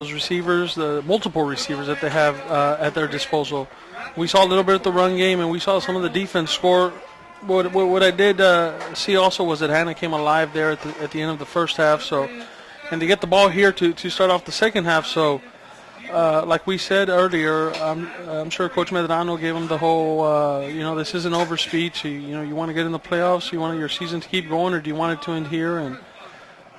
those receivers, the multiple receivers that they have at their disposal. We saw a little bit of the run game, and we saw some of the defense score. What I did see also was that Hanna came alive there at the end of the first half. So, and to get the ball here to start off the second half. So, like we said earlier, I'm sure Coach Medrano gave him the whole, this isn't over speech. You want to get in the playoffs. You want your season to keep going, or do you want it to end here? And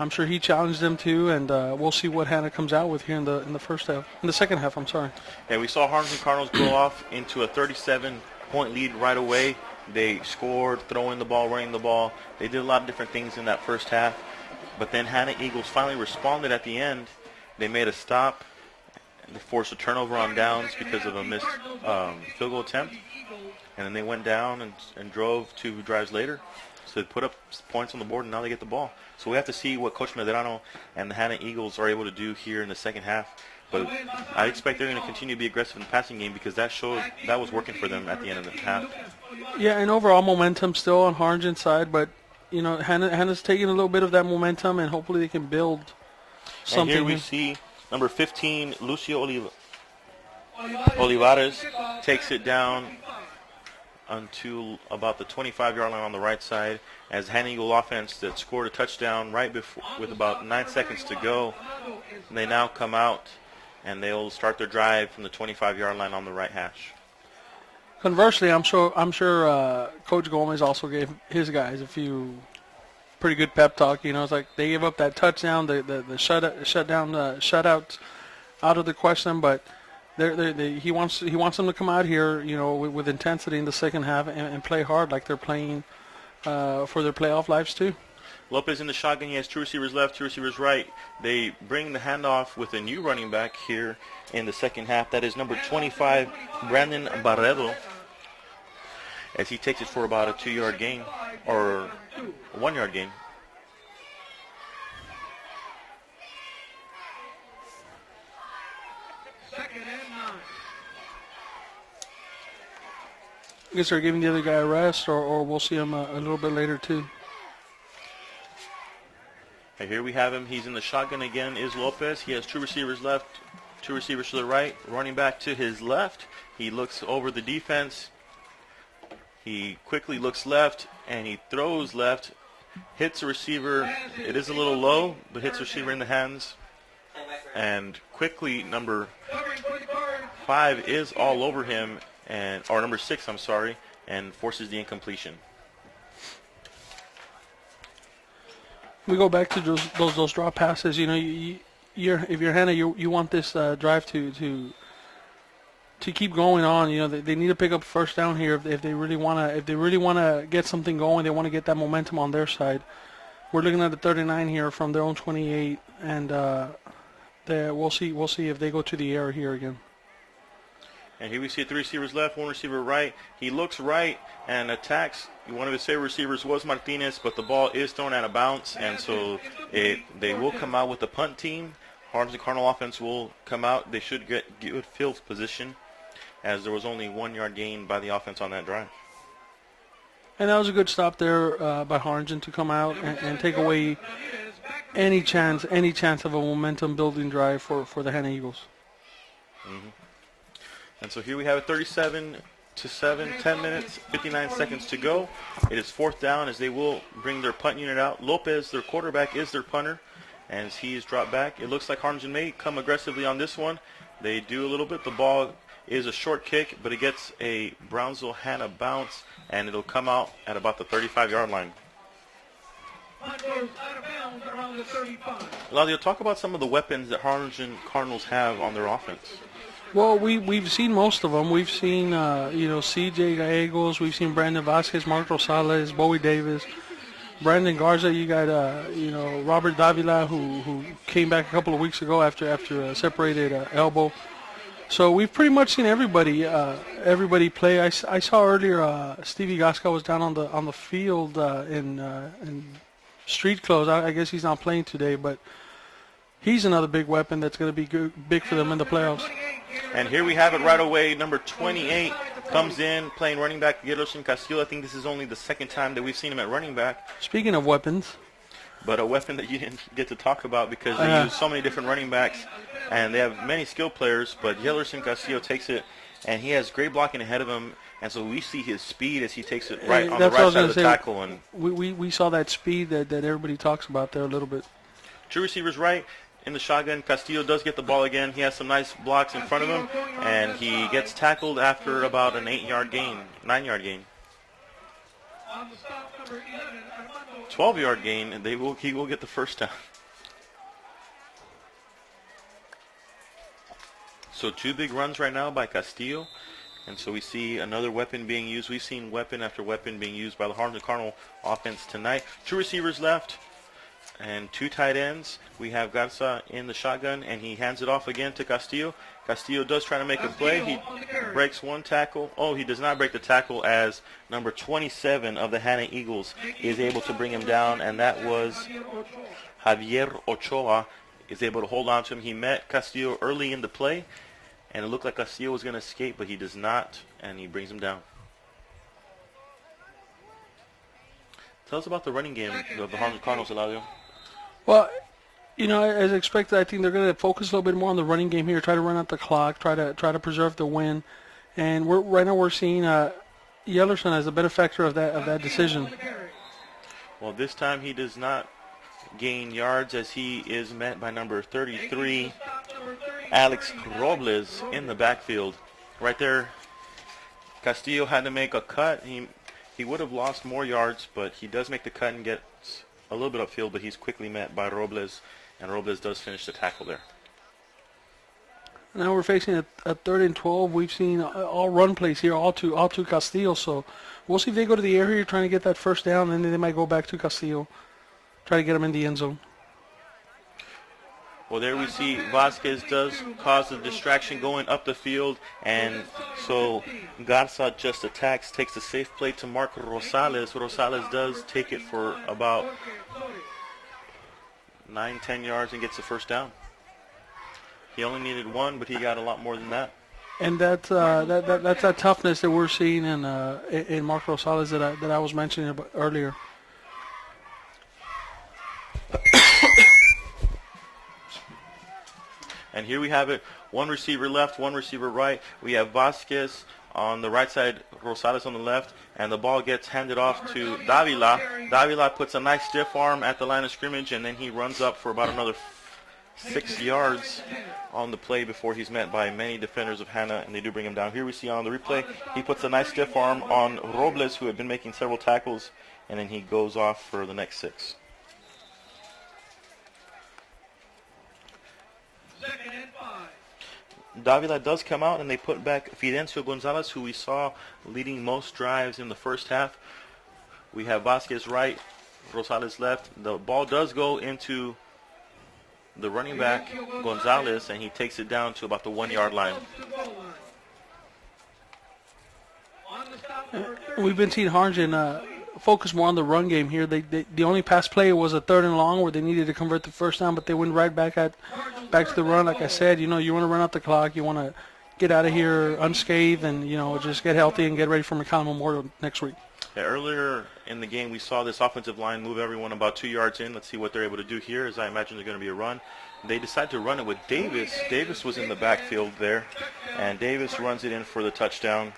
I'm sure he challenged them too, and we'll see what Hanna comes out with here in the first half. In the second half, I'm sorry. Yeah, we saw Harlingen Cardinals go off into a 37-point lead right away. They scored, throwing the ball, running the ball. They did a lot of different things in that first half. But then Hanna Eagles finally responded at the end. They made a stop. They forced a turnover on downs because of a missed field goal attempt. And then they went down and drove 2 drives later. So they put up points on the board, and now they get the ball. So we have to see what Coach Medrano and the Hanna Eagles are able to do here in the second half. But I expect they're going to continue to be aggressive in the passing game because that was working for them at the end of the half. Yeah, and overall momentum still on Harlingen's side, but Hanna's taking a little bit of that momentum, and hopefully they can build something. And here we see number 15, Lucio Olivares takes it down until about the 25-yard line on the right side as Hanna Eagle offense that scored a touchdown right before with about 9 seconds to go. And they now come out and they'll start their drive from the 25-yard line on the right hash. Conversely, I'm sure Coach Gomez also gave his guys a few pretty good pep talk. It's like they gave up that touchdown, the shutout out of the question, but he wants them to come out here, with intensity in the second half and play hard like they're playing for their playoff lives too. Lopez in the shotgun. He has 2 receivers left, 2 receivers right. They bring the handoff with a new running back here in the second half. That is number 25, Brandon Barredo, as he takes it for about a 2-yard gain or a 1-yard gain. I guess they're giving the other guy a rest, or we'll see him a little bit later too. And here we have him. He's in the shotgun again, is Lopez. He has 2 receivers left, 2 receivers to the right, running back to his left. He looks over the defense. He quickly looks left, and he throws left, hits a receiver. It is a little low, but hits a receiver in the hands. And quickly, number 5 is all over him, or number 6, I'm sorry, and forces the incompletion. We go back to those drop passes. If you're Hanna, you want this drive to keep going on. They need to pick up first down here if they really want to get something going. They want to get that momentum on their side. We're looking at the 39 here from their own 28, and we'll see if they go to the air here again. And here we see 3 receivers left, 1 receiver right. He looks right and attacks. One of his favorite receivers was Martinez, but the ball is thrown out of bounds, and so they will come out with the punt team. Harlingen Cardinal offense will come out. They should get good field position, as there was only 1-yard gain by the offense on that drive. And that was a good stop there by Harlingen to come out and take away any chance of a momentum-building drive for the Hanna Eagles. Mm-hmm. And so here we have it, 37-7, 10 minutes, 59 seconds to go. It is 4th down as they will bring their punt unit out. Lopez, their quarterback, is their punter, and as he is dropped back. It looks like Harlingen may come aggressively on this one. They do a little bit. The ball is a short kick, but it gets a Brownsville Hanna bounce, and it'll come out at about the 35-yard line. Eladio, talk about some of the weapons that Harlingen Cardinals have on their offense. Well, we've seen most of them. We've seen, C.J. Gallegos. We've seen Brandon Vasquez, Mark Rosales, Bowie Davis, Brandon Garza. You got, Robert Davila, who came back a couple of weeks ago after a separated elbow. So we've pretty much seen everybody play. I saw earlier Stevie Gasca was down on the field in street clothes. I guess he's not playing today, but he's another big weapon that's going to be big for them in the playoffs. And here we have it right away. Number 28 comes in playing running back, Yeroshin Castillo. I think this is only the second time that we've seen him at running back. Speaking of weapons. but a weapon that you didn't get to talk about because they use so many different running backs, and they have many skilled players, but Yelerson Castillo takes it, and he has great blocking ahead of him, and so we see his speed as he takes it right on the right side of the tackle. And we saw that speed that everybody talks about there a little bit. Two receivers right. In the shotgun, Castillo does get the ball again. He has some nice blocks in front of him, and he gets tackled after about an 9-yard gain. 12-yard gain, and he will get the first down. So 2 big runs right now by Castillo, and so we see another weapon being used. We've seen weapon after weapon being used by the Harlingen Cardinal offense tonight. 2 receivers left. And 2 tight ends. We have Garza in the shotgun, and he hands it off again to Castillo. Castillo does try to make a play. He breaks 1 tackle. Oh, he does not break the tackle as number 27 of the Hanna Eagles is able to bring him down, and that was Javier Ochoa is able to hold on to him. He met Castillo early in the play, and it looked like Castillo was going to escape, but he does not, and he brings him down. Tell us about the running game of the Harlingen Cardinals, Eladio. Well, as expected, I think they're going to focus a little bit more on the running game here, try to run out the clock, try to preserve the win. And right now we're seeing Yelerson as a benefactor of that decision. Well, this time he does not gain yards as he is met by number 33, Alex Robles, in the backfield. Right there, Castillo had to make a cut. He would have lost more yards, but he does make the cut and gets a little bit upfield, but he's quickly met by Robles, and Robles does finish the tackle there. Now we're facing a 3rd and 12. We've seen all run plays here, all to Castillo. So we'll see if they go to the air here trying to get that first down, and then they might go back to Castillo, try to get him in the end zone. Well, there we see Vasquez does cause a distraction going up the field, and so Garza just attacks, takes a safe play to Mark Rosales. Rosales does take it for about 9-10 yards and gets the first down. He only needed 1, but he got a lot more than that. And that's that toughness that we're seeing in Mark Rosales that I was mentioning about earlier. And here we have it, 1 receiver left, 1 receiver right. We have Vasquez on the right side, Rosales on the left, and the ball gets handed off to Davila. Davila puts a nice stiff arm at the line of scrimmage, and then he runs up for about another 6 yards on the play before he's met by many defenders of Hanna, and they do bring him down. Here we see on the replay, he puts a nice stiff arm on Robles, who had been making several tackles, and then he goes off for the next 6. Davila does come out, and they put back Fidencio Gonzalez, who we saw leading most drives in the first half. We have Vasquez right, Rosales left. The ball does go into the running back, Gonzalez, and he takes it down to about the 1-yard line. We've been seeing Harlingen focus more on the run game here. The only pass play was a 3rd and long where they needed to convert the first down, but they went right back to the run. Like I said, you want to run out the clock, you want to get out of here unscathed, and just get healthy and get ready for McCallum Memorial next week. Yeah, earlier in the game, we saw this offensive line move everyone about 2 yards in. Let's see what they're able to do here, as I imagine there's going to be a run. They decide to run it with Davis. Davis was in the backfield there, and Davis runs it in for the touchdown.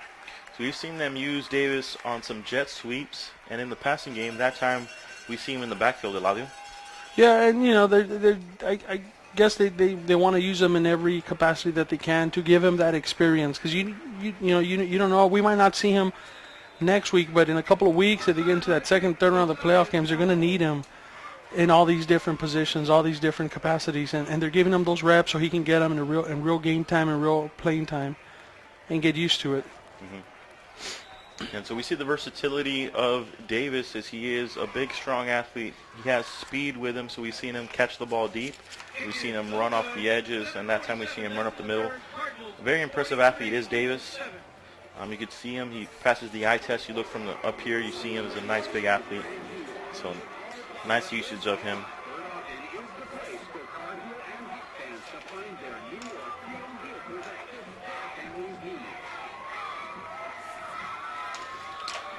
So we've seen them use Davis on some jet sweeps, and in the passing game, that time we see him in the backfield, Eladio. Yeah, and I guess they want to use him in every capacity that they can to give him that experience, because you don't know, we might not see him next week, but in a couple of weeks, if they get into that 2nd, 3rd round of the playoff games, they're going to need him in all these different positions, all these different capacities, and they're giving him those reps so he can get them in real game time and real playing time, and get used to it. Mm-hmm. And so we see the versatility of Davis as he is a big, strong athlete. He has speed with him, so we've seen him catch the ball deep. We've seen him run off the edges, and that time we've seen him run up the middle. A very impressive athlete is Davis. You could see him. He passes the eye test. You look from up here, you see him as a nice, big athlete. So nice usage of him.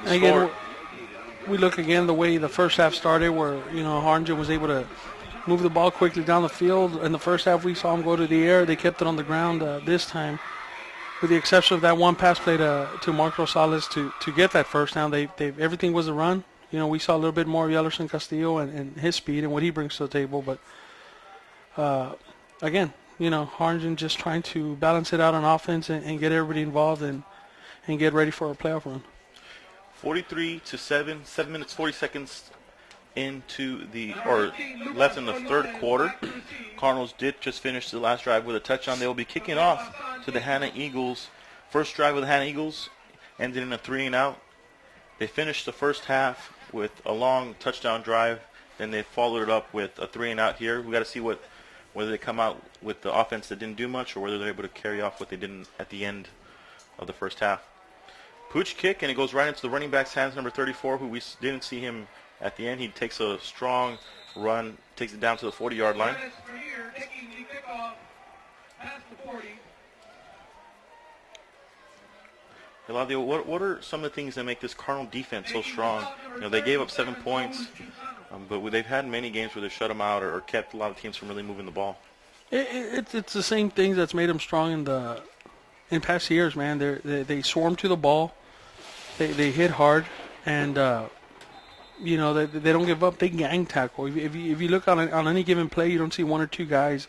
Again, we look again the way the first half started, where Harlingen was able to move the ball quickly down the field. In the first half, we saw them go to the air. They kept it on the ground this time, with the exception of that one pass play to Mark Rosales to get that first down. Everything was a run. We saw a little bit more of Yellerson Castillo and his speed and what he brings to the table. But again, Harlingen just trying to balance it out on offense and get everybody involved and get ready for a playoff run. 43-7, 7 minutes 40 seconds left in the third quarter. Cardinals did just finish the last drive with a touchdown. They will be kicking off to the Hanna Eagles. First drive of the Hanna Eagles ended in a 3-and-out. They finished the first half with a long touchdown drive. Then they followed it up with a 3-and-out here. We got to see whether they come out with the offense that didn't do much or whether they're able to carry off what they did at the end of the first half. Pooch kick, and it goes right into the running back's hands, number 34, who we didn't see him at the end. He takes a strong run, takes it down to the 40-yard line. Eladio, what are some of the things that make this Cardinal defense so strong? They gave up 7 points, but they've had many games where they shut them out or kept a lot of teams from really moving the ball. It's the same things that's made them strong in past years, man. They swarm to the ball, they hit hard, and they don't give up. They gang tackle. If you look on any given play, you don't see one or two guys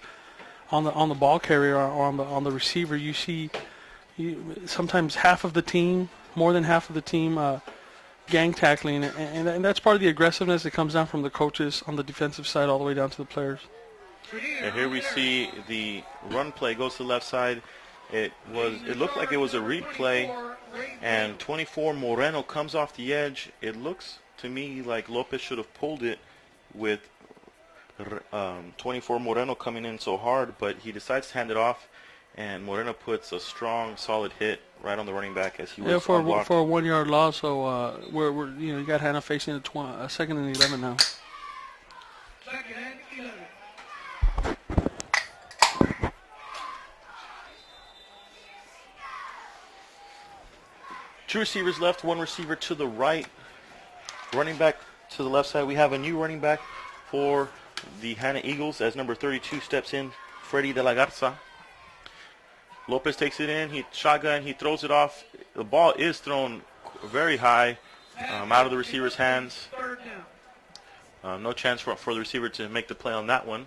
on the ball carrier or on the receiver. You see sometimes half of the team, more than half of the team, gang tackling, and that's part of the aggressiveness that comes down from the coaches on the defensive side all the way down to the players. And here we see the run play goes to the left side. It looked like it was a read play, and 24 Moreno comes off the edge. It looks to me like Lopez should have pulled it with 24 Moreno coming in so hard, but he decides to hand it off, and Moreno puts a strong, solid hit right on the running back as he was unblocked. For a 1 yard loss. So you got Hanna facing a second and 11 now. Second and 11. Two receivers left, one receiver to the right. Running back to the left side. We have a new running back for the Hanna Eagles as number 32 steps in, Freddy De La Garza. Lopez takes it in, he throws it off. The ball is thrown very high out of the receiver's hands. No chance for the receiver to make the play on that one.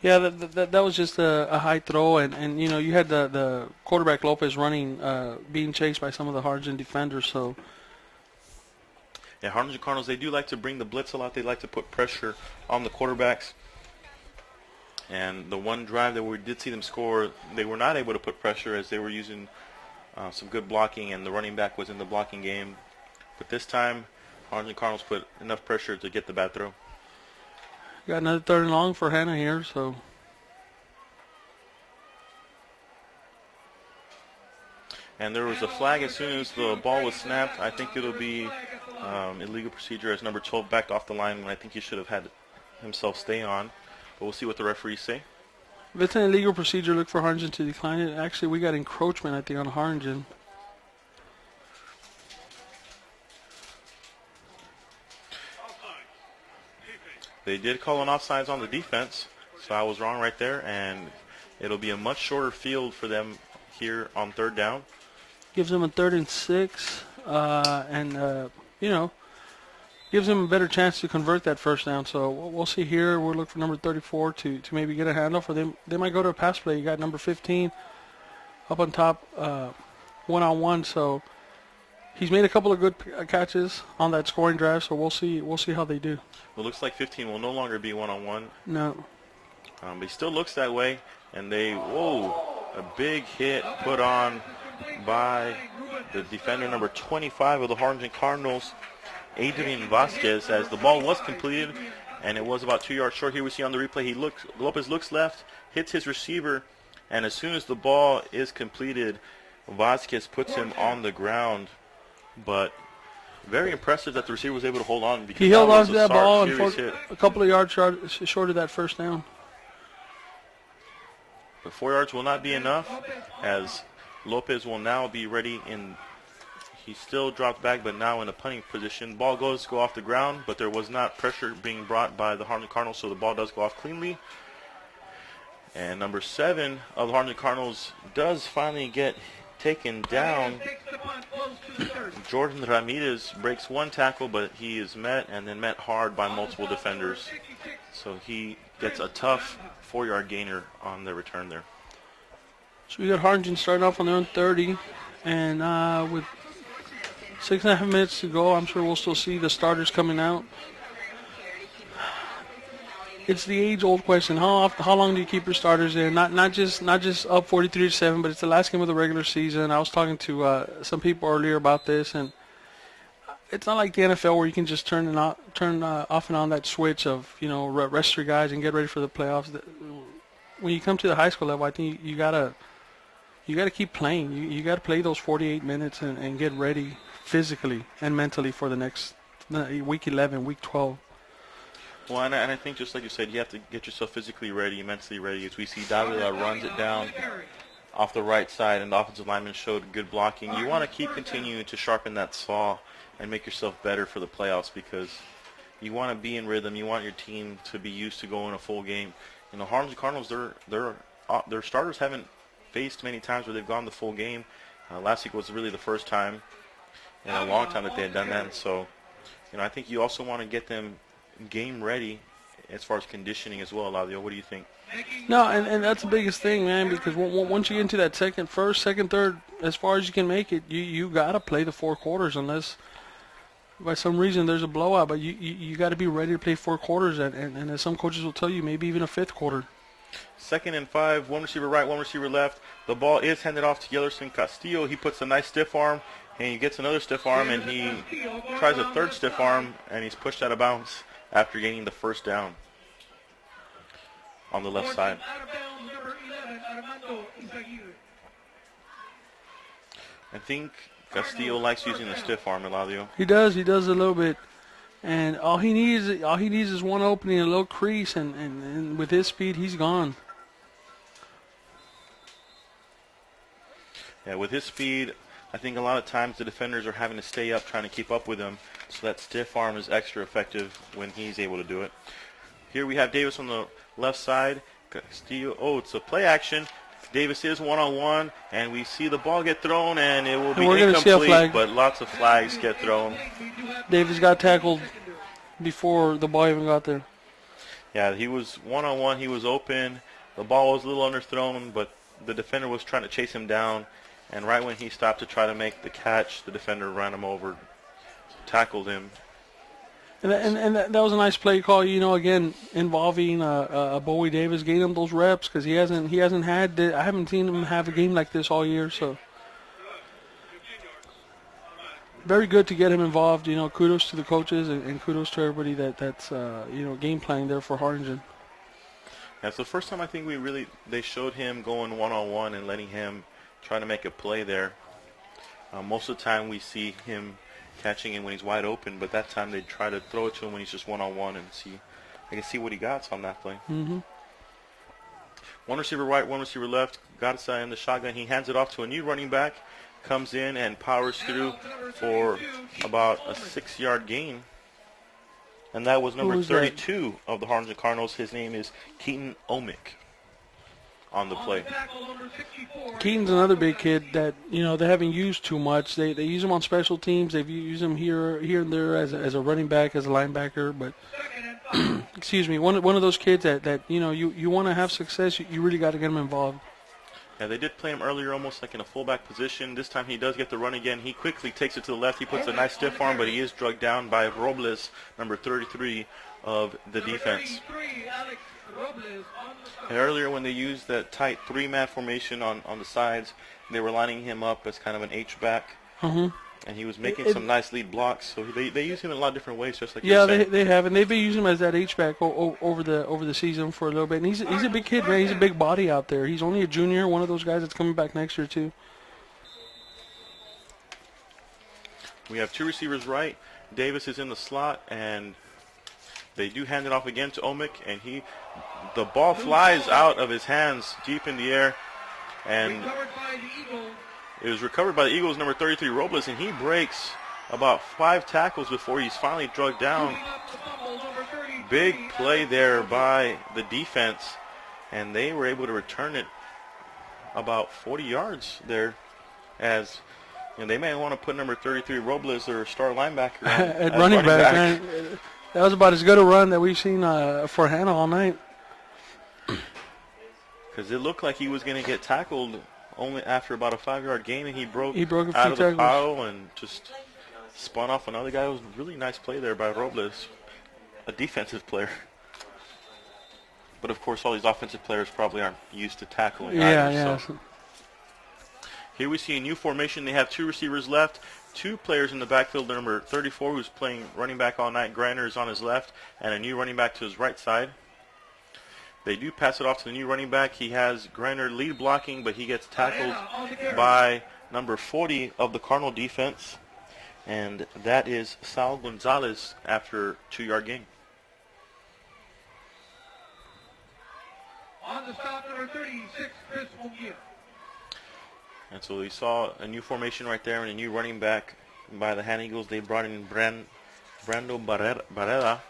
Yeah, that was just a high throw, and you had the quarterback Lopez running, being chased by some of the Harlingen defenders. So yeah, Harlingen Cardinals, they do like to bring the blitz a lot. They like to put pressure on the quarterbacks. And the one drive that we did see them score, they were not able to put pressure as they were using some good blocking, and the running back was in the blocking game. But this time, Harlingen Cardinals put enough pressure to get the bad throw. Got another 3rd and long for Hanna here, so. And there was a flag as soon as the ball was snapped. I think it'll be illegal procedure as number 12 backed off the line when I think he should have had himself stay on. But we'll see what the referees say. If it's an illegal procedure, look for Harlingen to decline it. Actually, we got encroachment, I think, on Harlingen. They did call an offsides on the defense, so I was wrong right there, and it'll be a much shorter field for them here on 3rd down. Gives them a 3rd and 6, and gives them a better chance to convert that first down. So we'll see here. We'll look for number 34 to maybe get a handoff, or they might go to a pass play. You got number 15 up on top, one-on-one. So he's made a couple of good catches on that scoring drive. So we'll see how they do. It looks like 15 will no longer be one-on-one. No. But he still looks that way, and a big hit put on by the defender number 25 of the Harlingen Cardinals, Adrian Vasquez, as the ball was completed, and it was about 2 yards short. Here we see on the replay, Lopez looks left, hits his receiver, and as soon as the ball is completed, Vasquez puts him on the ground. But very impressive that the receiver was able to hold on. Because he held on to that ball and a couple of yards short of that first down. But 4 yards will not be enough, as Lopez will now be ready He still dropped back, but now in a punting position. Ball goes to go off the ground, but there was not pressure being brought by the Harlingen Cardinals, so the ball does go off cleanly. And number 7 of the Harlingen Cardinals does finally get taken down. Jordan Ramirez breaks one tackle, but he is met and then met hard by multiple defenders. So he gets a tough 4-yard gainer on the return there. So we got Harlingen starting off on their own 30, and with 6.5 minutes to go, I'm sure we'll still see the starters coming out. It's the age-old question: how long do you keep your starters in? Not just up 43-7, but it's the last game of the regular season. I was talking to some people earlier about this, and it's not like the NFL where you can just turn off and on that switch of rest your guys and get ready for the playoffs. When you come to the high school level, I think you gotta keep playing. You gotta play those 48 minutes and get ready physically and mentally for the next week 11, week 12. Well, and I think just like you said, you have to get yourself physically ready, mentally ready. As we see Davila runs it down off the right side, and the offensive lineman showed good blocking. You want to keep continuing to sharpen that saw and make yourself better for the playoffs, because you want to be in rhythm. You want your team to be used to going a full game. Harlingen Cardinals, their starters haven't faced many times where they've gone the full game. Last week was really the first time in a long time that they had done that. And so, I think you also want to get them game ready as far as conditioning as well, Eladio. What do you think? No, and that's the biggest thing, man, because once you get into that first, second, third, as far as you can make it, you got to play the 4 quarters unless by some reason there's a blowout. But you got to be ready to play 4 quarters, and as some coaches will tell you, maybe even a 5th quarter. 2nd and 5, one receiver right, one receiver left. The ball is handed off to Yellerson Castillo. He puts a nice stiff arm, and he gets another stiff arm, and he tries a 3rd stiff arm, and he's pushed out of bounds after gaining the first down on the left side. I think Castillo likes using the stiff arm, Eladio. He does a little bit, and all he needs is one opening, a little crease, and with his speed, he's gone. Yeah, with his speed, I think a lot of times the defenders are having to stay up trying to keep up with him, so that stiff arm is extra effective when he's able to do it. Here we have Davis on the left side. Castillo, it's a play action. Davis is one-on-one, and we see the ball get thrown, and it will be incomplete, but lots of flags get thrown. Davis got tackled before the ball even got there. Yeah, he was one-on-one. He was open. The ball was a little underthrown, but the defender was trying to chase him down, and right when he stopped to try to make the catch, the defender ran him over, tackled him. And that was a nice play call, again, involving Bowie Davis, getting him those reps, because I haven't seen him have a game like this all year, so very good to get him involved. Kudos to the coaches and kudos to everybody that's game planning there for Harlingen. Yeah, it's the first time I think they showed him going one-on-one and letting him try to make a play there. Most of the time we see him catching him when he's wide open, but that time they try to throw it to him when he's just one-on-one and see what he got on that play. Mm-hmm. One receiver right, one receiver left. Garza in the shotgun. He hands it off to a new running back. Comes in and powers through for about a 6-yard gain. And that was number 32 of the Harlingen Cardinals. His name is Keaton Omick on the play. Keaton's another big kid that they haven't used too much. They use him on special teams. They've used him here and there as a running back, as a linebacker. But excuse me, one of those kids that you want to have success. You really got to get him involved. Yeah, they did play him earlier almost like in a fullback position. This time he does get the run again. He quickly takes it to the left. He puts a nice stiff arm, but he is drugged down by Robles, number 33 of the defense. And earlier when they used that tight 3-man formation on the sides, they were lining him up as kind of an H-back. Mm-hmm. And he was making some nice lead blocks. So they use him in a lot of different ways, just like you're saying. They have, and they've been using him as that H-back over the season for a little bit. And he's a big kid, man. He's a big body out there. He's only a junior, one of those guys that's coming back next year too. We have 2 receivers right. Davis is in the slot, and they do hand it off again to Omick, and the ball flies out of his hands deep in the air, and It was recovered by the Eagles, number 33, Robles, and he breaks about 5 tackles before he's finally drugged down. Big play there by the defense, and they were able to return it about 40 yards there, as you know, they may want to put number 33 Robles, their star linebacker, at running back. Man, that was about as good a run that we've seen for Hanna all night. Because it looked like he was going to get tackled only after about a 5-yard gain, and he broke a few out of the tackles. pile and just spun off another guy. It was a really nice play there by Robles, a defensive player. But of course, all these offensive players probably aren't used to tackling. Yeah. So. Here we see a new formation. They have 2 receivers left, 2 players in the backfield. Number 34, who's playing running back all night, Greiner, is on his left, and a new running back to his right side. They do pass it off to the new running back. He has Greiner lead blocking, but he gets tackled by number 40 of the Cardinal defense, and that is Sal Gonzalez after 2-yard gain. On the stop, number 36, Chris Munguia. And so we saw a new formation right there and a new running back by the Hanna Eagles. They brought in Brando Barrera.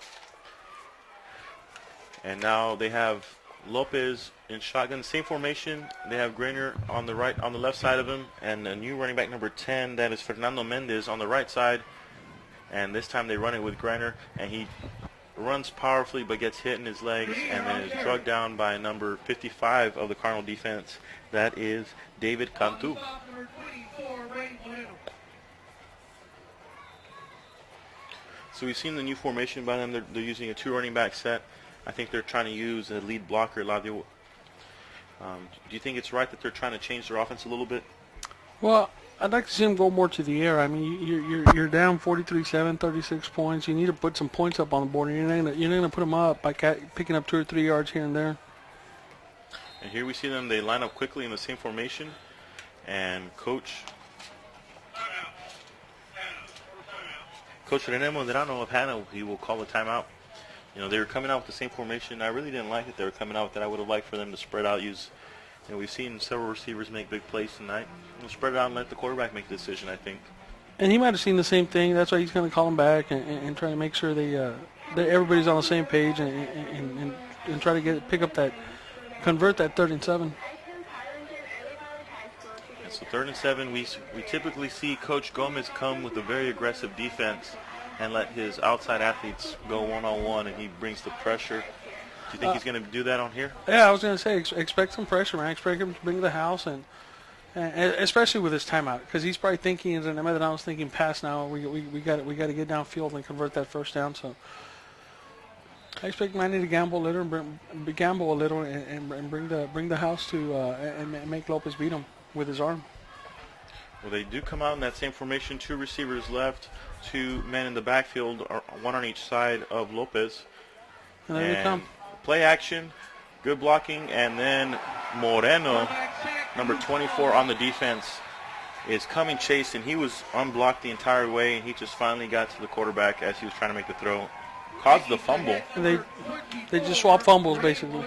And now they have Lopez in shotgun. Same formation. They have Greiner on the right, on the left side of him, and a new running back number 10, that is Fernando Mendez, on the right side. And this time they run it with Greiner, and he runs powerfully but gets hit in his legs and then is drugged down by number 55 of the Cardinal defense. That is David Cantu. So we've seen the new formation by them. They're using a 2 running back set. I think they're trying to use a lead blocker. Do you think it's right that they're trying to change their offense a little bit? Well, I'd like to see them go more to the air. I mean, you're down 43-7, 36 points. You need to put some points up on the board. You're not going to put them up by picking up 2 or 3 yards here and there. And here we see them. They line up quickly in the same formation. And Coach René Moderano of Hanna, he will call a timeout. You know, they were coming out with the same formation. I really didn't like it. They were coming out with that. I would have liked for them to spread out, we've seen several receivers make big plays tonight. Spread it out and let the quarterback make the decision, I think. And he might have seen the same thing. That's why he's going to call them back and try to make sure that everybody's on the same page and try to convert that 3rd and 7. And so 3rd and 7, we typically see Coach Gomez come with a very aggressive defense and let his outside athletes go one-on-one, and he brings the pressure. Do you think he's going to do that on here? Yeah, I was going to say, expect some pressure, man. Expect him to bring the house, and especially with his timeout, because he's probably thinking, as I was thinking, pass now. We got to get downfield and convert that 1st down. So I expect Manny to gamble a little and bring the house to and make Lopez beat him with his arm. Well, they do come out in that same formation. 2 receivers left, 2 men in the backfield, 1 on each side of Lopez. And there they come. Play action, good blocking, and then Moreno, number 24 on the defense, is coming chase, and he was unblocked the entire way, and he just finally got to the quarterback as he was trying to make the throw. Caused the fumble. And they just swap fumbles, basically.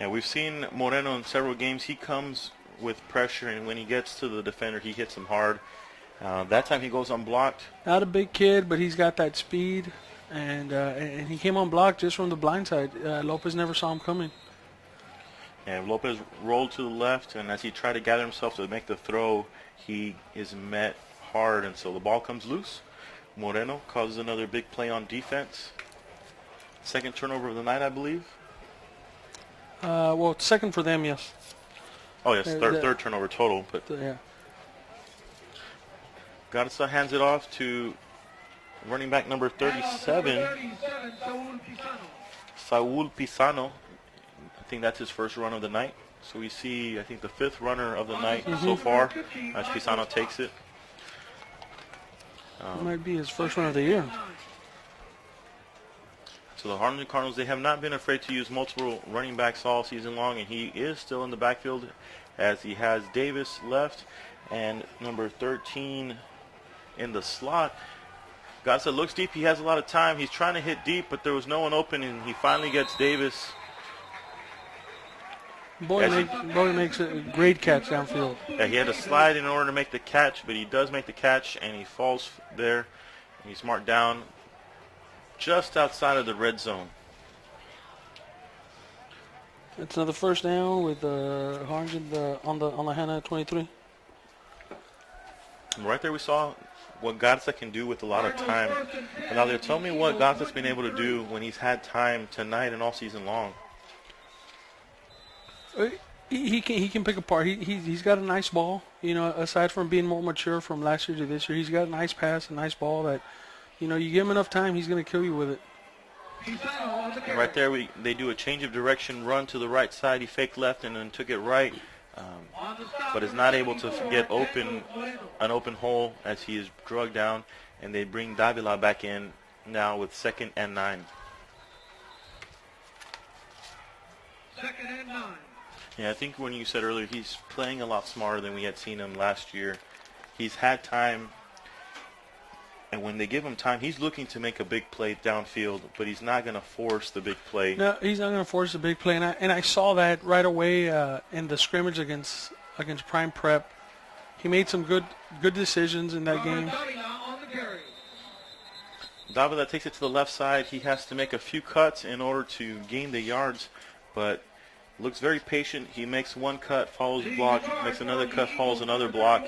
Yeah, we've seen Moreno in several games. He comes with pressure, and when he gets to the defender, he hits him hard. That time he goes unblocked. Not a big kid, but he's got that speed. And he came unblocked just from the blind side. Lopez never saw him coming. And Lopez rolled to the left, and as he tried to gather himself to make the throw, he is met hard, and so the ball comes loose. Moreno causes another big play on defense. 2nd turnover of the night, I believe. Well, 2nd for them, yes. Oh, yes, third turnover total. But yeah. Garza hands it off to running back number 37, Saul Pisano. I think that's his 1st run of the night. So we see, I think, the 5th runner of the night so far as Pisano takes it. It might be his 1st run of the year. So the Harlingen Cardinals, they have not been afraid to use multiple running backs all season long, and he is still in the backfield as he has Davis left and number 13 in the slot. Garza looks deep. He has a lot of time. He's trying to hit deep, but there was no one open, and he finally gets Davis. Bowie makes a great catch downfield. Yeah, he had to slide in order to make the catch, but he does make the catch, and he falls there. And he's marked down just outside of the red zone. It's another first down with Harlingen on the Hanna 23. And right there we saw what Garza can do with a lot of time. And now tell me what Garza's been able to do when he's had time tonight and all season long. He can pick apart. He's got a nice ball. You know, aside from being more mature from last year to this year, he's got a nice pass, a nice ball that, you know, you give him enough time, he's going to kill you with it. And right there, they do a change of direction, run to the right side. He faked left and then took it right, but is not able to get an open hole as he is drugged down. And they bring Davila back in now with 2nd and 9. 2nd and 9. Yeah, I think when you said earlier, he's playing a lot smarter than we had seen him last year. He's had time, and when they give him time, he's looking to make a big play downfield, but he's not going to force the big play. No, he's not going to force the big play, and I saw that right away in the scrimmage against Prime Prep. He made some good decisions in that game. Davila takes it to the left side. He has to make a few cuts in order to gain the yards, but looks very patient. He makes one cut, follows a block, makes another cut, follows another block,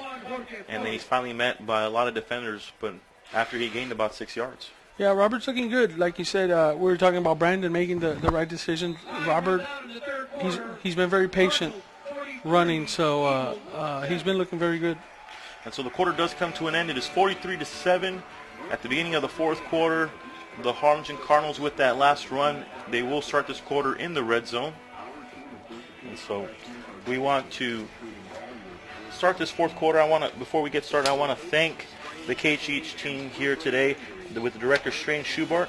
and then he's finally met by a lot of defenders, but after he gained about 6 yards. Yeah, Robert's looking good. Like you said, we were talking about Brandon making the right decision. Robert, he's been very patient running, so he's been looking very good. And so the quarter does come to an end. It is 43-7 at the beginning of the fourth quarter. The Harlingen Cardinals with that last run, they will start this quarter in the red zone. And so we want to start this fourth quarter. Before we get started, I want to thank the KHH team here today with the director Strain Schubart,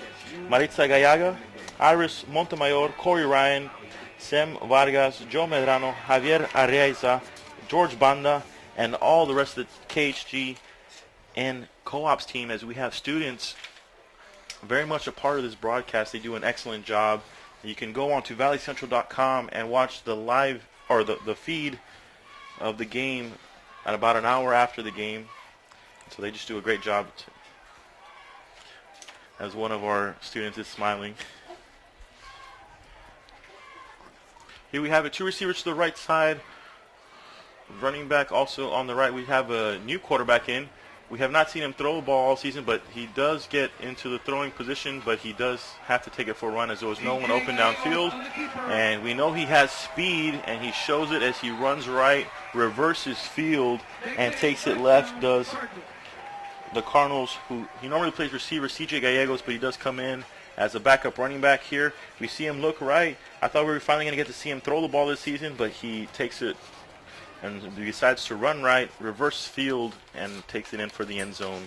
Maritza Gallaga, Iris Montemayor, Corey Ryan, Sam Vargas, Joe Medrano, Javier Arraiza, George Banda, and all the rest of the KHG and co-ops team, as we have students very much a part of this broadcast. They do an excellent job. You can go on to valleycentral.com and watch the live or the feed of the game at about an hour after the game. So they just do a great job. As one of our students is smiling. Here we have it. 2 receivers to the right side. Running back also on the right. We have a new quarterback in. We have not seen him throw the ball all season, but he does get into the throwing position, but he does have to take it for a run as there was no one open downfield. And we know he has speed, and he shows it as he runs right, reverses field, and takes it left, does the Cardinals, who he normally plays receiver, CJ Gallegos, but he does come in as a backup running back here. We see him look right. I thought we were finally going to get to see him throw the ball this season, but he takes it and decides to run right, reverse field, and takes it in for the end zone,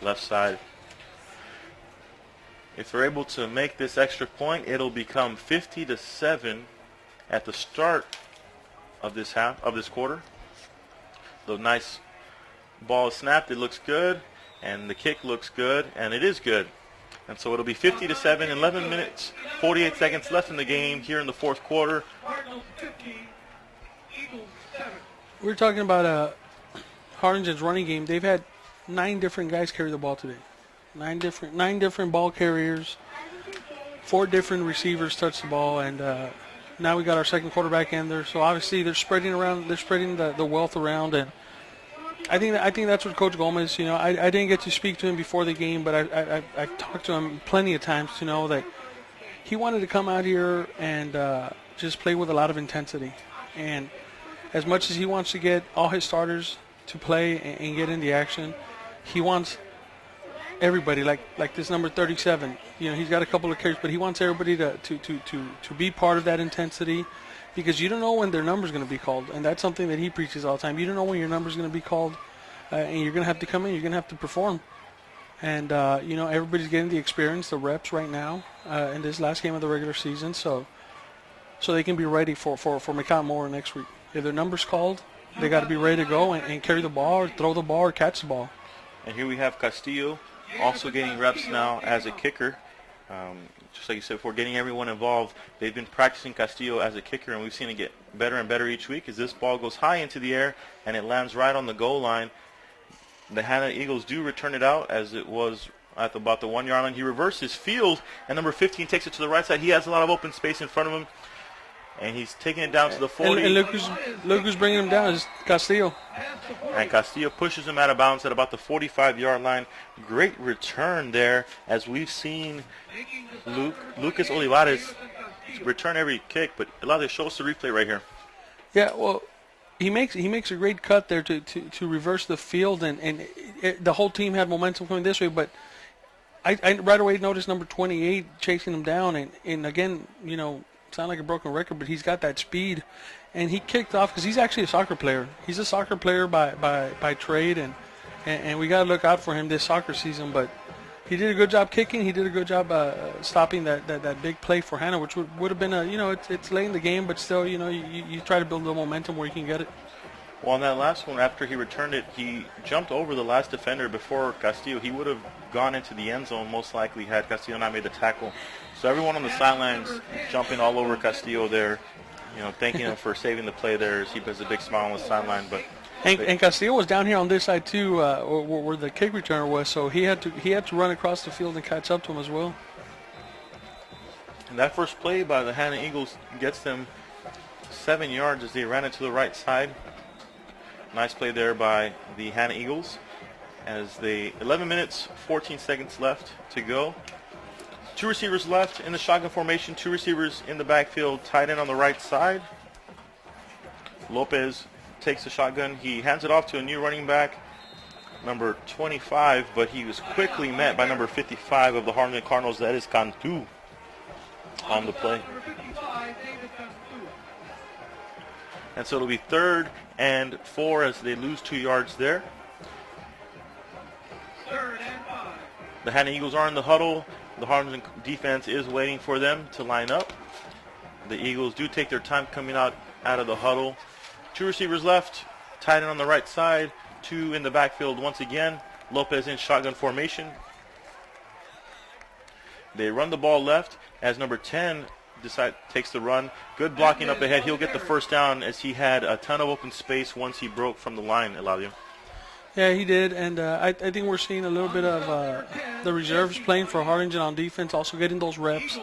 left side. If they're able to make this extra point, it'll become 50-7 at the start of this quarter. The nice ball is snapped. It looks good, and the kick looks good, and it is good. And so it'll be 50-7, 11 minutes, 48 seconds left in the game here in the fourth quarter. We're talking about Harlingen's running game. They've had 9 different guys carry the ball today. 9 different ball carriers. 4 different receivers touch the ball, and now we got our second quarterback in there. So obviously they're spreading around. They're spreading the wealth around, and I think that's what Coach Gomez. You know, I didn't get to speak to him before the game, but I've talked to him plenty of times to know that he wanted to come out here and just play with a lot of intensity. And as much as he wants to get all his starters to play and get in the action, he wants everybody, like this number 37. You know, he's got a couple of carries, but he wants everybody to be part of that intensity, because you don't know when their number's going to be called, and that's something that he preaches all the time. You don't know when your number's going to be called, and you're going to have to come in. You're going to have to perform. And you know, everybody's getting the experience, the reps right now in this last game of the regular season, so they can be ready for McCown Moore next week. If their number's called, they got to be ready to go and carry the ball, or throw the ball, or catch the ball. And here we have Castillo also getting reps now as a kicker. Just like you said before, getting everyone involved. They've been practicing Castillo as a kicker, and we've seen it get better and better each week as this ball goes high into the air and it lands right on the goal line. The Hanna Eagles do return it out as it was at about the 1 yard line. He reverses field, and number 15 takes it to the right side. He has a lot of open space in front of him, and he's taking it down to the 40. And look who's bringing him down is Castillo. And Castillo pushes him out of bounds at about the 45-yard line. Great return there, as we've seen Lucas Olivares return every kick. But Eladio, show us the replay right here. Yeah, well, he makes a great cut there to reverse the field, and the whole team had momentum coming this way. But I right away noticed number 28 chasing him down, and again, you know, sound like a broken record, but he's got that speed, and he kicked off because he's actually a soccer player. He's a soccer player by trade, and we got to look out for him this soccer season. But he did a good job kicking. He did a good job stopping that big play for Hanna, which would have been it's late in the game, but still, you know, you try to build a little momentum where you can get it. Well, on that last one, after he returned it, he jumped over the last defender before Castillo. He would have gone into the end zone most likely had Castillo not made the tackle. So everyone on the sidelines jumping all over Castillo there, you know, thanking him for saving the play there as he puts a big smile on the sideline. But and Castillo was down here on this side too, where the kick returner was, so he had to run across the field and catch up to him as well. And that first play by the Hanna Eagles gets them 7 yards as they ran it to the right side. Nice play there by the Hanna Eagles. As 11 minutes, 14 seconds left to go. 2 receivers left in the shotgun formation. 2 receivers in the backfield, tight end on the right side. Lopez takes the shotgun. He hands it off to a new running back, number 25, but he was quickly met by number 55 of the Harlingen Cardinals. That is Cantu on the play. And so it'll be 3rd and 4 as they lose 2 yards there. 3rd and 5. The Hanna Eagles are in the huddle. The Harlingen defense is waiting for them to line up. The Eagles do take their time coming out of the huddle. 2 receivers left, tight end on the right side, 2 in the backfield once again. Lopez in shotgun formation. They run the ball left as number 10 takes the run. Good blocking up ahead. He'll get the first down as he had a ton of open space once he broke from the line, Eladio. Yeah, he did, and I think we're seeing a little bit of the reserves playing for Harlingen on defense, also getting those reps,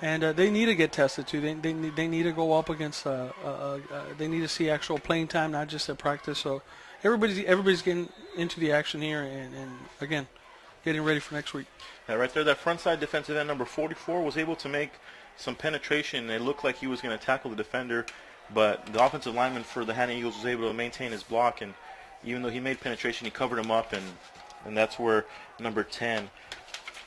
and they need to get tested too. They need to go up against. They need to see actual playing time, not just at practice. So everybody's getting into the action here, and again, getting ready for next week. Yeah, right there, that front side defensive end number 44 was able to make some penetration. It looked like he was going to tackle the defender, but the offensive lineman for the Hanna Eagles was able to maintain his block, and even though he made penetration, he covered him up, and that's where number 10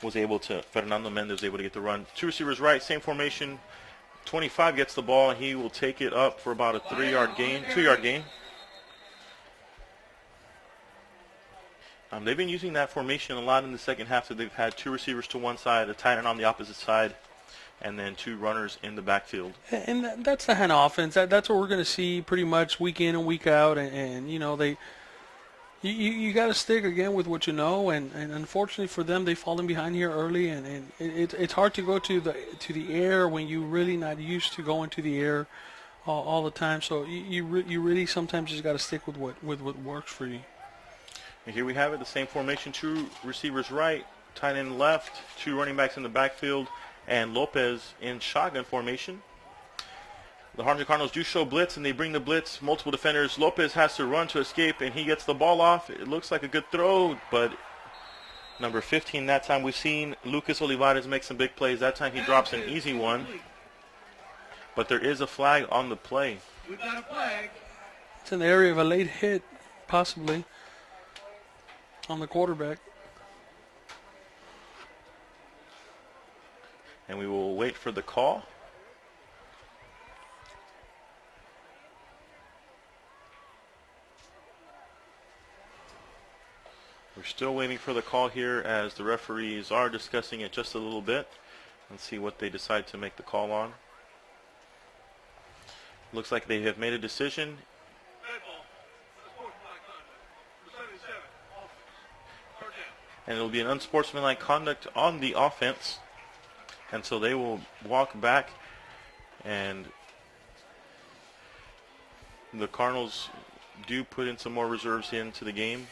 was able to, Fernando Mendez was able to get the run. 2 receivers right, same formation. 25 gets the ball. He will take it up for about a 2-yard gain. They've been using that formation a lot in the second half, so they've had 2 receivers to one side, a tight end on the opposite side, and then 2 runners in the backfield. And that's the Hanna offense. That's what we're going to see pretty much week in and week out, and you know, you got to stick again with what you know, and unfortunately for them, they've fallen behind here early, and it's hard to go to the air when you're really not used to going to the air all the time. So you really sometimes just got to stick with what works for you. And here we have it, the same formation: 2 receivers right, tight end left, 2 running backs in the backfield, and Lopez in shotgun formation. The Harlingen Cardinals do show blitz, and they bring the blitz. Multiple defenders. Lopez has to run to escape, and he gets the ball off. It looks like a good throw, but number 15 that time, we've seen Lucas Olivares make some big plays. That time he drops an easy one, but there is a flag on the play. We've got a flag. It's in the area of a late hit, possibly, on the quarterback. And we will wait for the call. We're still waiting for the call here as the referees are discussing it just a little bit. Let's see what they decide to make the call on. Looks like they have made a decision. And it'll be an unsportsmanlike conduct on the offense. And so they will walk back, and the Cardinals do put in some more reserves into the game.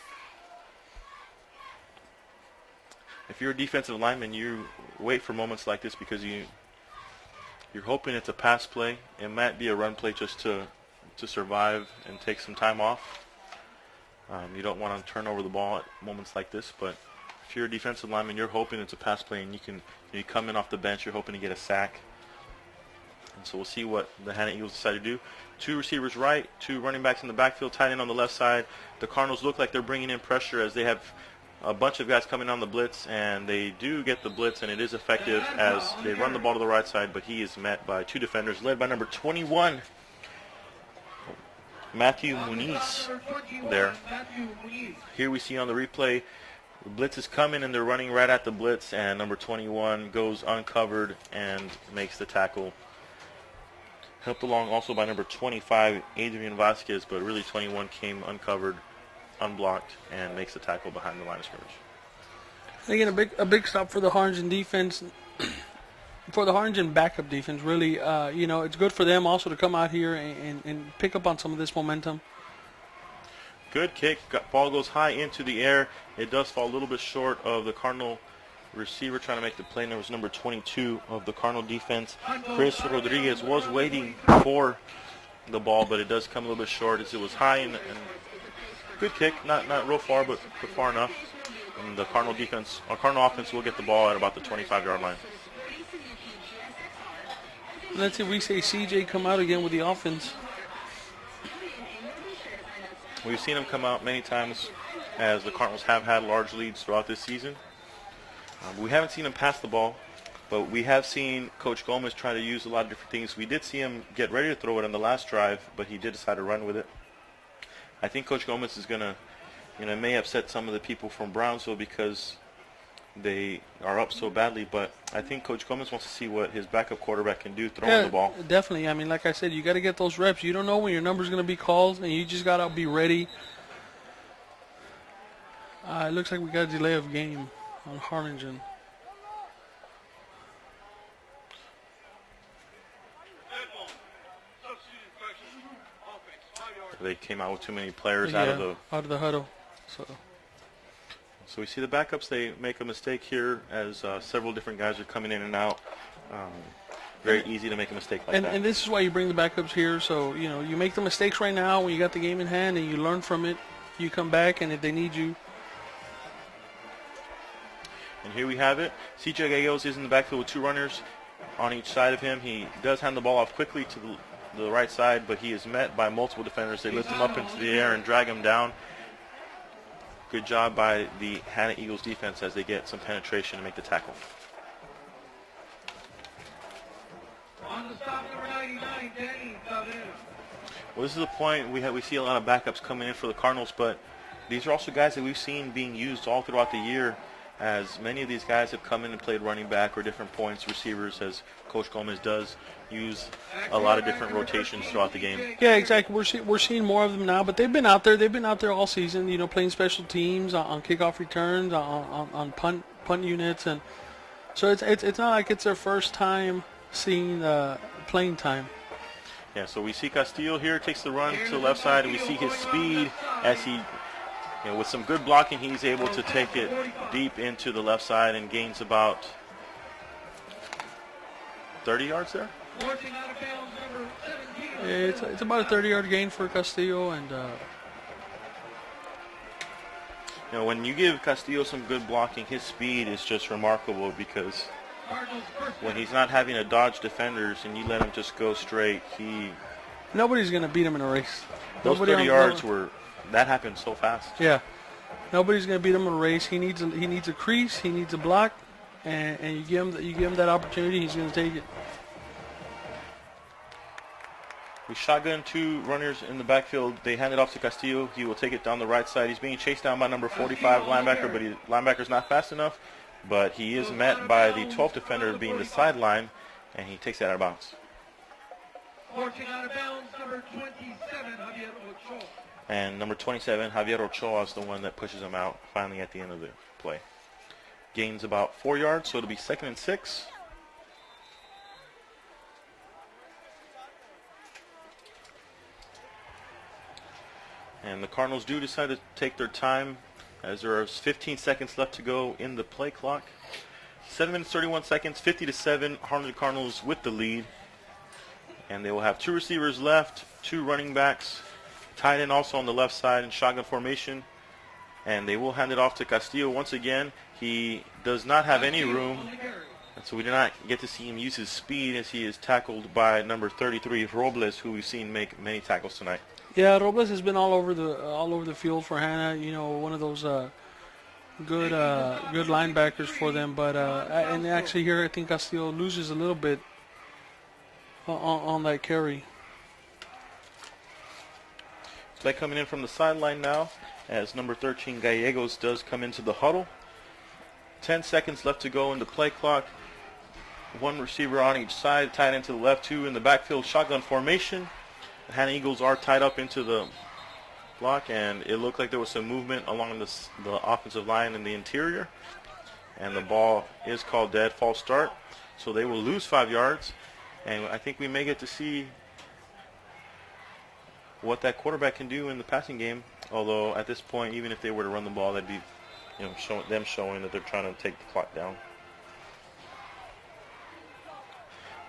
If you're a defensive lineman, you wait for moments like this because you're hoping it's a pass play. It might be a run play just to survive and take some time off. You don't want to turn over the ball at moments like this, but if you're a defensive lineman, you're hoping it's a pass play, and you come in off the bench, you're hoping to get a sack. And so we'll see what the Hanna Eagles decide to do. 2 receivers right, 2 running backs in the backfield, tight end on the left side. The Cardinals look like they're bringing in pressure as they have a bunch of guys coming on the blitz, and they do get the blitz, and it is effective as they run the ball to the right side, but he is met by 2 defenders, led by number 21, Matthew Muniz there. Here we see on the replay, the blitz is coming, and they're running right at the blitz, and number 21 goes uncovered and makes the tackle. Helped along also by number 25, Adrian Vasquez, but really 21 came uncovered, unblocked, and makes the tackle behind the line of scrimmage. Again, a big stop for the Harlingen defense, for the Harlingen backup defense. Really, it's good for them also to come out here and pick up on some of this momentum. Good kick. Ball goes high into the air. It does fall a little bit short of the Cardinal receiver trying to make the play. And there was number 22 of the Cardinal defense. Chris Rodriguez was waiting for the ball, but it does come a little bit short as it was high and good kick. Not real far, but far enough. And the Cardinal defense, or Cardinal offense, will get the ball at about the 25-yard line. Let's see if we say CJ come out again with the offense. We've seen him come out many times as the Cardinals have had large leads throughout this season. We haven't seen him pass the ball, but we have seen Coach Gomez try to use a lot of different things. We did see him get ready to throw it on the last drive, but he did decide to run with it. I think Coach Gomez is going to, may upset some of the people from Brownsville because they are up so badly, but I think Coach Gomez wants to see what his backup quarterback can do throwing the ball. Definitely. I mean, like I said, you got to get those reps. You don't know when your number's going to be called, and you just got to be ready. It looks like we got a delay of game on Harlingen. They came out with too many players out of the huddle. So we see the backups, they make a mistake here as several different guys are coming in and out. Very easy to make a mistake like that. And this is why you bring the backups here. So, you make the mistakes right now when you got the game in hand and you learn from it. You come back, and if they need you. And here we have it. CJ Gallegos is in the backfield with 2 runners on each side of him. He does hand the ball off quickly to the right side, but he is met by multiple defenders. They lift him up into the air and drag him down. Good job by the Hanna Eagles defense as they get some penetration to make the tackle. On the stop, number 99, Danny Cabrera. Well, this is the point we see a lot of backups coming in for the Cardinals, but these are also guys that we've seen being used all throughout the year, as many of these guys have come in and played running back or different points, receivers, as Coach Gomez does use a lot of different rotations throughout the game. Yeah, exactly. We're seeing more of them now, but they've been out there. They've been out there all season, playing special teams, on kickoff returns, on punt units, and so it's not like it's their first time seeing playing time. Yeah, so we see Castillo here takes the run to the left side, and we see his speed as he, with some good blocking, he's able to take it deep into the left side and gains about 30 yards there. Forcing out of bounds, number 17. It's about a 30-yard gain for Castillo, and when you give Castillo some good blocking, his speed is just remarkable because when he's not having to dodge defenders and you let him just go straight, nobody's going to beat him in a race. Those 30 yards that happened so fast. Yeah, nobody's going to beat him in a race. He needs a crease, he needs a block, and you give him that opportunity, he's going to take it. We shotgun 2 runners in the backfield. They hand it off to Castillo. He will take it down the right side. He's being chased down by number 45 linebacker, but linebacker's not fast enough. But he is met by the 12th defender being the sideline, and he takes it out of bounds. Forcing out of bounds, number 27, Javier Ochoa. And number 27, Javier Ochoa, is the one that pushes him out finally at the end of the play. Gains about 4 yards, so it'll be 2nd and 6. And the Cardinals do decide to take their time as there are 15 seconds left to go in the play clock. 7 minutes, 31 seconds, 50-7, Harlingen Cardinals with the lead. And they will have 2 receivers left, 2 running backs, tight end also on the left side in shotgun formation. And they will hand it off to Castillo once again. He does not have any room, and so we do not get to see him use his speed as he is tackled by number 33, Robles, who we've seen make many tackles tonight. Yeah, Robles has been all over the field for Hanna. You know, one of those good linebackers for them. But and actually here, I think Castillo loses a little bit on that carry. Play coming in from the sideline now as number 13 Gallegos does come into the huddle. 10 seconds left to go in the play clock. 1 receiver on each side, tied into the left, 2 in the backfield, shotgun formation. The Hanna Eagles are tied up into the block, and it looked like there was some movement along the offensive line in the interior. And the ball is called dead, false start. So they will lose 5 yards. And I think we may get to see what that quarterback can do in the passing game. Although at this point, even if they were to run the ball, that'd be, showing that they're trying to take the clock down.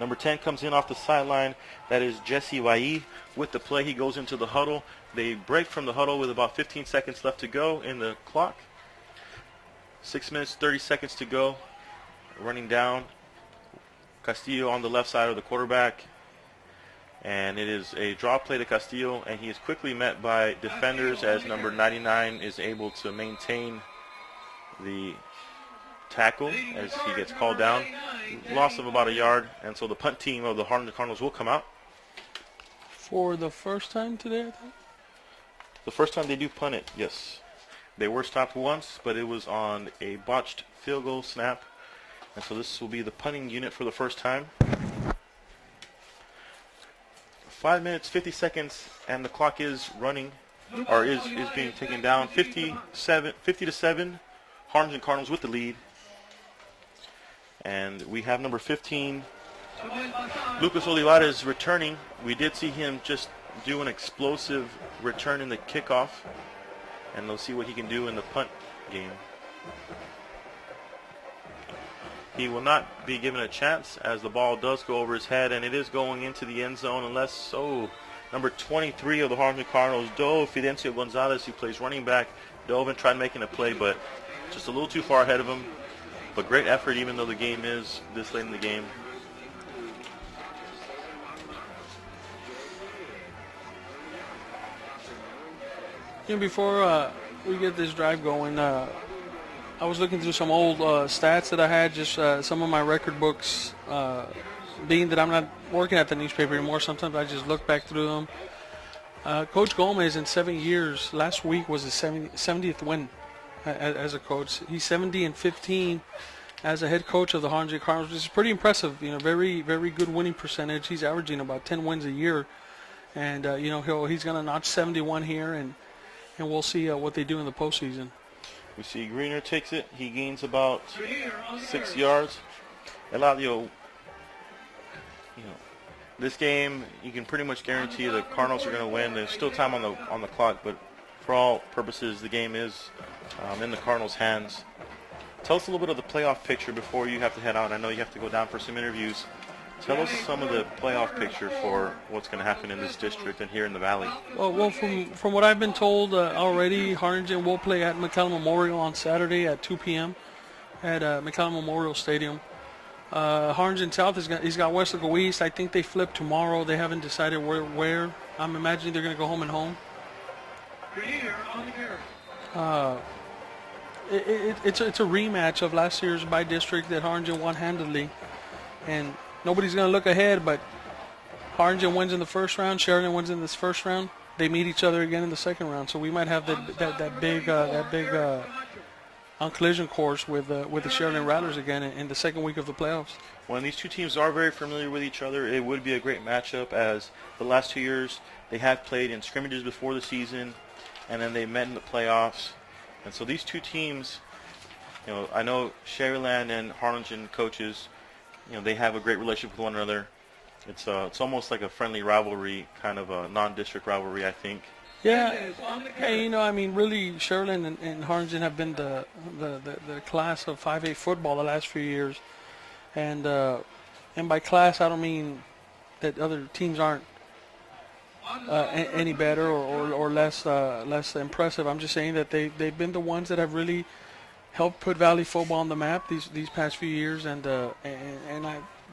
Number 10 comes in off the sideline. That is Jesse Vai with the play. He goes into the huddle. They break from the huddle with about 15 seconds left to go in the clock. 6 minutes, 30 seconds to go. Running down. Castillo on the left side of the quarterback. And it is a draw play to Castillo, and he is quickly met by defenders as number 99 is able to maintain the tackle as he gets called down. Loss of about a yard, and so the punt team of the Harlingen Cardinals will come out. For the first time today, I think? The first time they do punt it, yes. They were stopped once, but it was on a botched field goal snap. And so this will be the punting unit for the first time. 5 minutes, 50 seconds, and the clock is running, or is being taken down. 50-7, Harlingen Cardinals with the lead. And we have number 15, Lucas Olivares, returning. We did see him just do an explosive return in the kickoff, and we'll see what he can do in the punt game. He will not be given a chance as the ball does go over his head, and it is going into the end zone unless so. Number 23 of the Harlingen Cardinals, Fidencio Gonzalez, who plays running back, dove and tried making a play, but just a little too far ahead of him. But great effort even though the game is this late in the game. Before we get this drive going, I was looking through some old stats that I had, just some of my record books. Being that I'm not working at the newspaper anymore, sometimes I just look back through them. Coach Gomez, in 7 years, last week was his 70th win as a coach. He's 70-15 as a head coach of the Harlingen Cardinals, which is pretty impressive. Very, very good winning percentage. He's averaging about 10 wins a year, and he's going to notch 71 here, and we'll see what they do in the postseason. We see Greener takes it. He gains about 6 yards. Eladio, this game you can pretty much guarantee the Cardinals are going to win. There's still time on the clock, but for all purposes, the game is in the Cardinals' hands. Tell us a little bit of the playoff picture before you have to head out. I know you have to go down for some interviews. Tell us some of the playoff picture for what's going to happen in this district and here in the Valley. Well, from what I've been told already, Harlingen will play at McCallum Memorial on Saturday at 2 p.m. at McCallum Memorial Stadium. Harlingen South he's got Weslaco East. I think they flip tomorrow. They haven't decided where. I'm imagining they're going to go home and home. It's a rematch of last year's by district that Harlingen won handily, and nobody's going to look ahead, but Harlingen wins in the first round, Sheridan wins in this first round. They meet each other again in the second round, so we might have that big on collision course with the Sheridan Rattlers again in the second week of the playoffs. When these two teams are very familiar with each other, it would be a great matchup, as the last 2 years they have played in scrimmages before the season, and then they met in the playoffs. And so these two teams, I know Sharyland and Harlingen coaches, they have a great relationship with one another. It's almost like a friendly rivalry, kind of a non-district rivalry, I think. Yeah, Mendez on the hey, carry. I mean, really, Sherlin and Harlingen have been the class of 5A football the last few years, and by class I don't mean that other teams aren't any better or less impressive. I'm just saying that they've been the ones that have really helped put Valley football on the map these past few years, and they're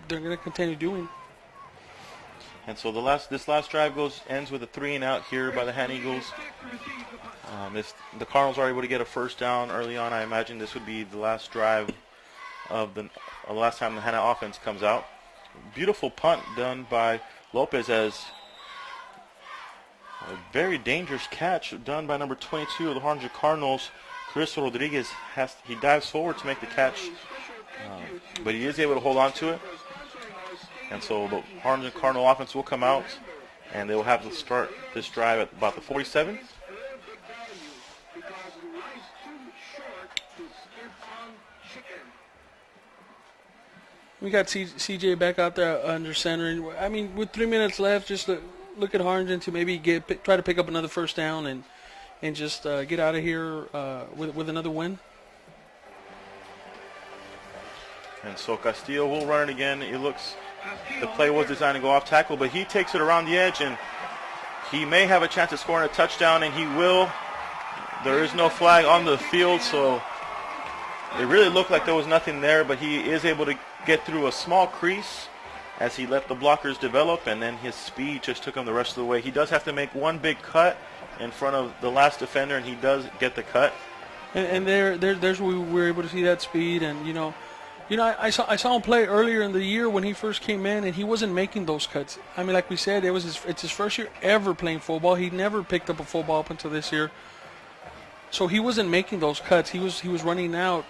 going to continue doing. And so this last drive ends with a 3-and-out here by the Hanna Eagles. If the Cardinals are able to get a first down early on, I imagine this would be the last drive of the last time the Hanna offense comes out. Beautiful punt done by Lopez, as a very dangerous catch done by number 22 of the Harlingen Cardinals. Chris Rodriguez he dives forward to make the catch, but he is able to hold on to it. And so the Harlingen Cardinal offense will come out, and they will have to start this drive at about the 47. We got CJ back out there under center, and I mean, with 3 minutes left, just look at Harlingen to maybe try to pick up another first down and just get out of here with another win. And so Castillo will run it again. It looks the play was designed to go off tackle, but he takes it around the edge, and he may have a chance of scoring a touchdown, and he will. There is no flag on the field, so it really looked like there was nothing there, but he is able to get through a small crease as he let the blockers develop, and then his speed just took him the rest of the way. He does have to make one big cut in front of the last defender, and he does get the cut. And there's where we were able to see that speed, and I saw him play earlier in the year when he first came in, and he wasn't making those cuts. I mean, like we said, it's his first year ever playing football. He never picked up a football up until this year, so he wasn't making those cuts. He was running out.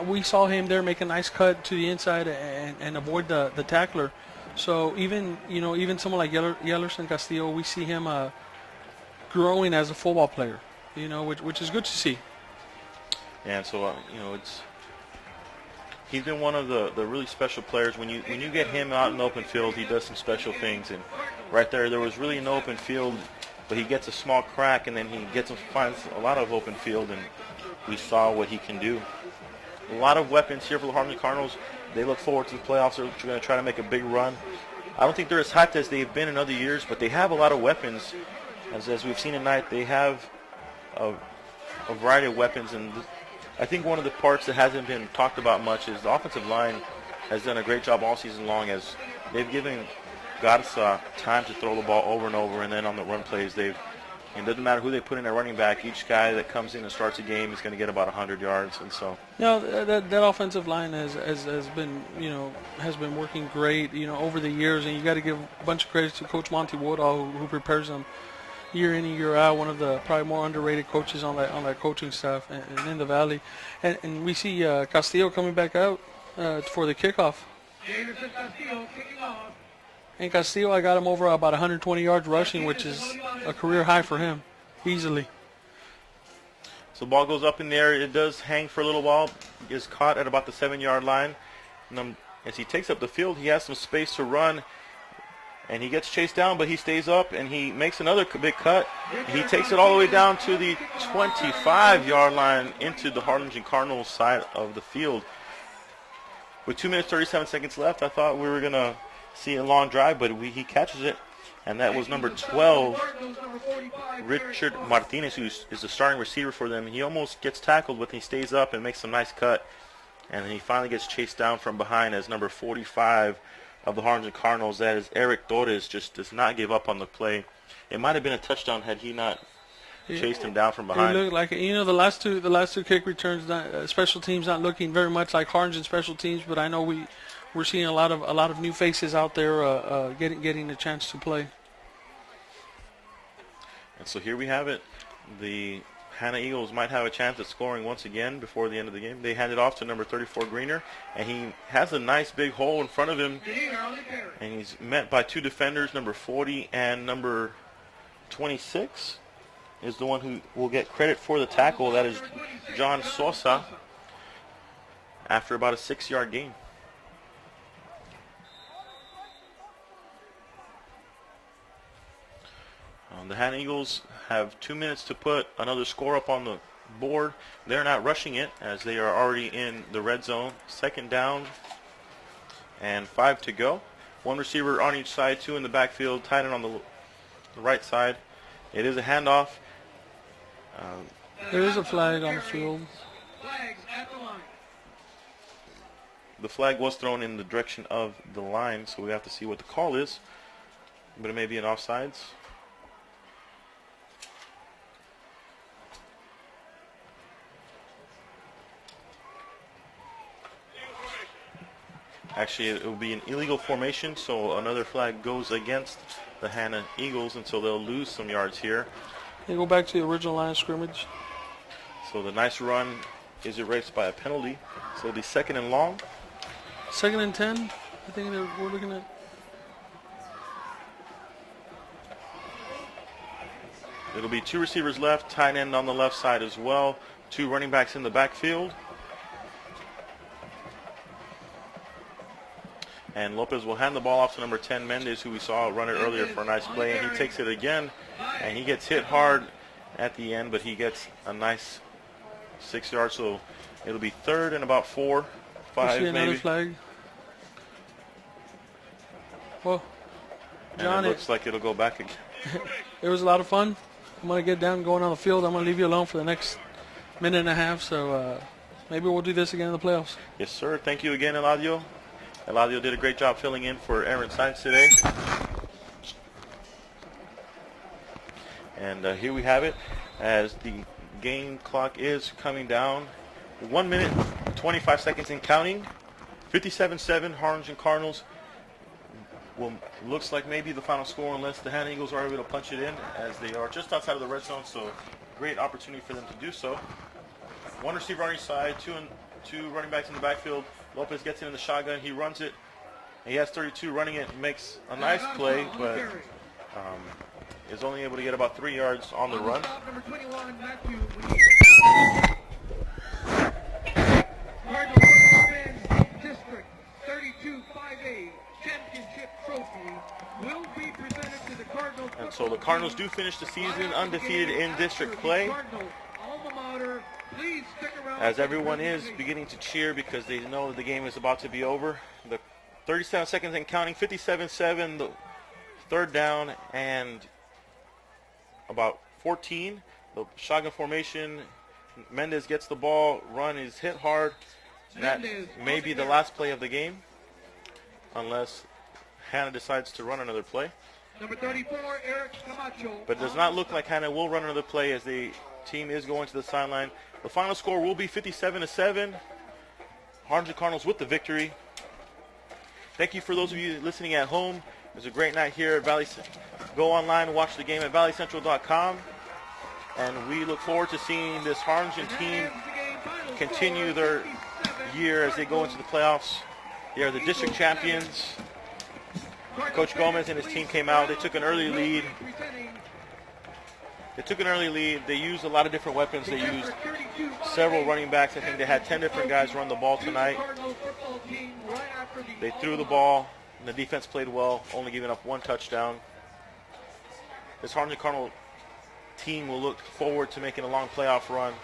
We saw him there make a nice cut to the inside and avoid the tackler. So even someone like Yellerson Castillo, we see him growing as a football player, which is good to see. And so he's been one of the really special players. When you get him out in the open field, he does some special things. And right there was really no open field, but he gets a small crack, and then he finds a lot of open field, and we saw what he can do. A lot of weapons here for the Harlingen Cardinals. They look forward to the playoffs. They're going to try to make a big run. I don't think they're as hyped as they've been in other years, but they have a lot of weapons. As we've seen tonight, they have a variety of weapons, and I think one of the parts that hasn't been talked about much is the offensive line has done a great job all season long, as they've given Garza time to throw the ball over and over, and then on the run plays, it doesn't matter who they put in at running back. Each guy that comes in and starts a game is going to get about 100 yards, and so. That offensive line has been working great, over the years, and you got to give a bunch of credit to Coach Monty Woodall who prepares them year in and year out. One of the probably more underrated coaches on that coaching staff and in the Valley, and we see Castillo coming back out for the kickoff. Jameson Castillo kicking off. And Castillo, I got him over about 120 yards rushing, which is a career high for him, easily. So the ball goes up in the air. It does hang for a little while. Is caught at about the 7-yard line. And as he takes up the field, he has some space to run. And he gets chased down, but he stays up, and he makes another big cut. He takes it all the way down to the 25-yard line into the Harlingen Cardinals side of the field. With 2 minutes, 37 seconds left, I thought we were going to see a long drive, but he catches it. And that was number 12, Richard Martinez, who is the starting receiver for them. He almost gets tackled, but he stays up and makes a nice cut. And then he finally gets chased down from behind as number 45 of the Harlingen Cardinals. That is Eric Torres. Just does not give up on the play. It might have been a touchdown had he not chased him down from behind. It looked like the last two kick returns, special teams not looking very much like Harlingen special teams, but I know we're seeing a lot of new faces out there getting a chance to play. And so here we have it. The Hanna Eagles might have a chance at scoring once again before the end of the game. They hand it off to number 34, Greener, and he has a nice big hole in front of him. And he's met by two defenders, number 40 and number 26 is the one who will get credit for the tackle. That is John Sosa after about a 6-yard gain. The Hanna Eagles have 2 minutes to put another score up on the board. They're not rushing it as they are already in the red zone. 2nd down and 5 to go. 1 receiver on each side, 2 in the backfield, tight end on the right side. It is a handoff. There is a flag on the field. Flags at the line. The flag was thrown in the direction of the line, so we have to see what the call is. But it may be an offsides. Actually, it will be an illegal formation, so another flag goes against the Hanna Eagles, and so they'll lose some yards here. They go back to the original line of scrimmage. So the nice run is erased by a penalty. So it'll be 2nd and long. 2nd and 10. I think we're looking at. It'll be 2 receivers left, tight end on the left side as well. 2 running backs in the backfield. And Lopez will hand the ball off to number 10, Mendez, who we saw run it earlier for a nice play. And he takes it again, and he gets hit hard at the end, but he gets a nice 6 yards. So it'll be 3rd and about 4, 5 see another maybe. flag. Well, John, And it looks like it'll go back again. it was a lot of fun. I'm going to get down going on the field. I'm going to leave you alone for the next minute and a half. So maybe we'll do this again in the playoffs. Yes, sir. Thank you again, Eladio. Eladio did a great job filling in for Aaron Sainz today. And here we have it as the game clock is coming down. 1 minute, 25 seconds and counting. 57-7, Harlingen Cardinals. Well, looks like maybe the final score unless the Hanna Eagles are able to punch it in as they are just outside of the red zone. So great opportunity for them to do so. 1 receiver on each side, 2 running backs in the backfield. Lopez gets it in the shotgun. He runs it. He has 32 running it. Makes a nice play, but is only able to get about 3 yards on the run. Number 21, Matthew Lee. Cardinals Football District 32-5A Championship Trophy will be presented to the Cardinals. And so the Cardinals do finish the season undefeated in district play, as everyone is beginning to cheer because they know that the game is about to be over. The 37 seconds and counting, 57-7, the 3rd down and about 14. The shotgun formation, Mendez gets the ball, run is hit hard. That may be the last play of the game unless Hanna decides to run another play. Number 34, Eric Camacho. But it does not look like Hanna will run another play as the team is going to the sideline. The final score will be 57-7. Harlingen Cardinals with the victory. Thank you for those of you listening at home. It was a great night here at Valley. Go online and watch the game at valleycentral.com. And we look forward to seeing this Harlingen team continue their year as they go into the playoffs. They are the district champions. Coach Gomez and his team came out. They took an early lead. They used a lot of different weapons. They used several running backs. I think they had 10 different guys run the ball tonight. They threw the ball, and the defense played well, only giving up 1 touchdown. This Harlingen Cardinal team will look forward to making a long playoff run.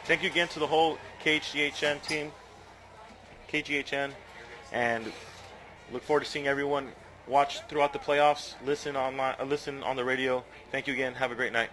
Thank you again to the whole KHGHN team, and look forward to seeing everyone watch throughout the playoffs, listen online, listen on the radio. Thank you again. Have a great night.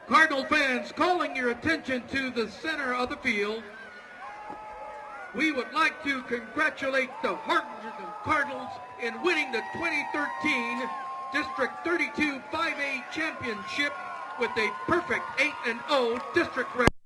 Cardinal fans, calling your attention to the center of the field. We would like to congratulate the Harlingen Cardinals in winning the 2013 District 32 5A championship with a perfect 8-0 district record.